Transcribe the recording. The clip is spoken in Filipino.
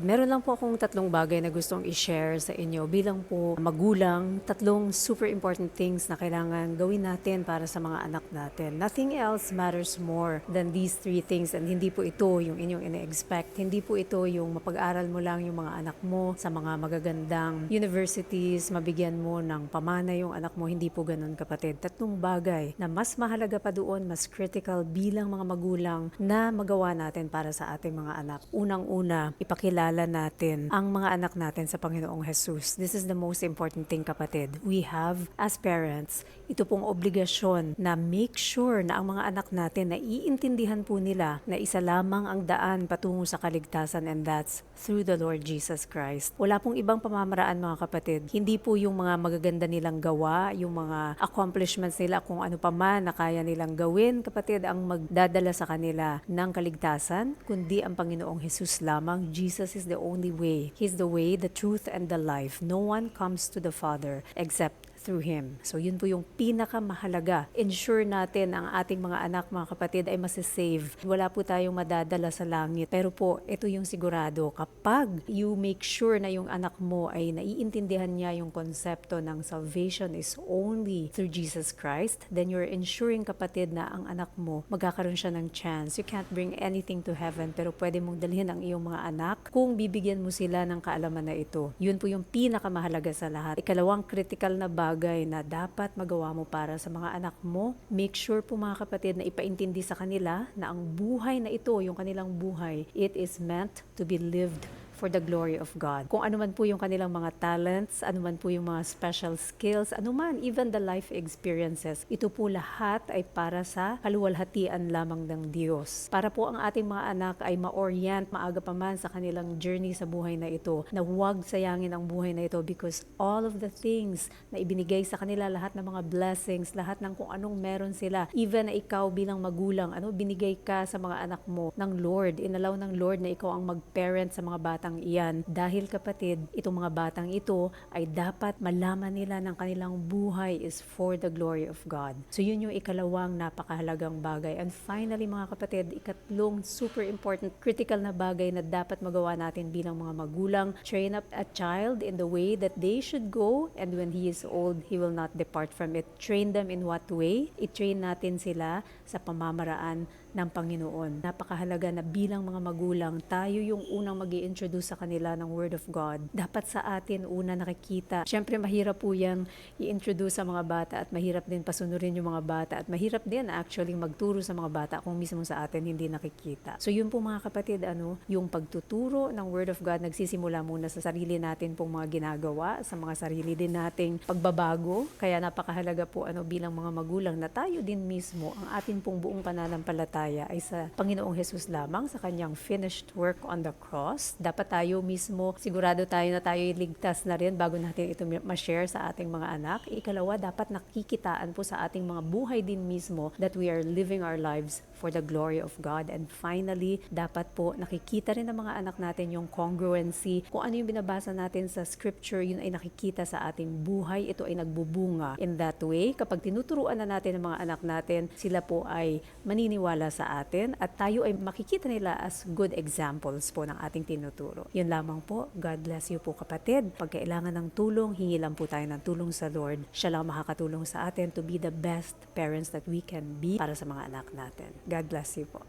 Meron lang po akong tatlong bagay na gustong i-share sa inyo bilang po magulang, tatlong super important things na kailangan gawin natin para sa mga anak natin. Nothing else matters more than these three things, and hindi po ito yung inyong ine-expect. Hindi po ito yung mapag-aral mo lang yung mga anak mo sa mga magagandang universities, mabigyan mo ng pamana yung anak mo. Hindi po ganun, kapatid. Tatlong bagay na mas mahalaga pa doon, mas critical bilang mga magulang na magawa natin para sa ating mga anak. Unang-una, ipakilala natin ang mga anak natin sa Panginoong Jesus. This is the most important thing, kapatid. We have, as parents, ito pong obligasyon na make sure na ang mga anak natin na iintindihan po nila na isa lamang ang daan patungo sa kaligtasan, and that's through the Lord Jesus Christ. Wala pong ibang pamamaraan, mga kapatid. Hindi po yung mga magaganda nilang gawa, yung mga accomplishments nila, kung ano pa man na kaya nilang gawin, kapatid, ang magdadala sa kanila ng kaligtasan, kundi ang Panginoong Jesus lamang. Jesus is the only way. He's the way, the truth, and the life. No one comes to the Father except through Him. So yun po yung pinakamahalaga. Ensure natin ang ating mga anak, mga kapatid, ay masisave. Wala po tayong madadala sa langit. Pero po, ito yung sigurado. Kapag you make sure na yung anak mo ay naiintindihan niya yung konsepto ng salvation is only through Jesus Christ, then you're ensuring, kapatid, na ang anak mo magkakaroon siya ng chance. You can't bring anything to heaven, pero pwede mong dalhin ang iyong mga anak kung bibigyan mo sila ng kaalaman na ito. Yun po yung pinakamahalaga sa lahat. Ikalawang critical na bagay na dapat magawa mo para sa mga anak mo, make sure po, mga kapatid, na ipaintindi sa kanila na ang buhay na ito, yung kanilang buhay, it is meant to be lived for the glory of God. Kung ano man po yung kanilang mga talents, ano man po yung mga special skills, ano man, even the life experiences, ito po lahat ay para sa kaluwalhatian lamang ng Diyos. Para po ang ating mga anak ay ma-orient maaga pa man sa kanilang journey sa buhay na ito, na huwag sayangin ang buhay na ito, because all of the things na ibinigay sa kanila, lahat ng mga blessings, lahat ng kung anong meron sila, even na ikaw bilang magulang, binigay ka sa mga anak mo ng Lord, inalaw ng Lord na ikaw ang mag-parent sa mga batang iyan. Dahil, kapatid, itong mga batang ito ay dapat malaman nila ng kanilang buhay is for the glory of God. So yun yung ikalawang napakahalagang bagay. And finally, mga kapatid, ikatlong super important, critical na bagay na dapat magawa natin bilang mga magulang, train up a child in the way that they should go, and when he is old, he will not depart from it. Train them in what way? I-train natin sila sa pamamaraan ng Panginoon. Napakahalaga na bilang mga magulang, tayo yung unang mag-i-introduce sa kanila ng Word of God. Dapat sa atin una nakikita. Siyempre, mahirap po yung i-introduce sa mga bata, at mahirap din pasunurin yung mga bata, at mahirap din actually magturo sa mga bata kung mismo sa atin hindi nakikita. So yun po, mga kapatid, yung pagtuturo ng Word of God, nagsisimula muna sa sarili natin pong mga ginagawa, sa mga sarili din nating pagbabago. Kaya napakahalaga po bilang mga magulang na tayo din mismo, ang atin pong buong pananampalataya ay sa Panginoong Jesus lamang, sa kanyang finished work on the cross. Dapat tayo mismo, sigurado tayo na tayo ligtas na rin bago natin ito ma-share sa ating mga anak. Ikalawa, dapat nakikitaan po sa ating mga buhay din mismo that we are living our lives for the glory of God. And finally, dapat po nakikita rin ng mga anak natin yung congruency. Kung ano yung binabasa natin sa scripture, yun ay nakikita sa ating buhay. Ito ay nagbubunga. In that way, kapag tinuturuan na natin ng mga anak natin, sila po ay maniniwala sa atin, at tayo ay makikita nila as good examples po ng ating tinuturo. Yun lamang po. God bless you po, kapatid. Pag kailangan ng tulong, hingi lang po tayo ng tulong sa Lord. Siya lang makakatulong sa atin to be the best parents that we can be para sa mga anak natin. God bless you po.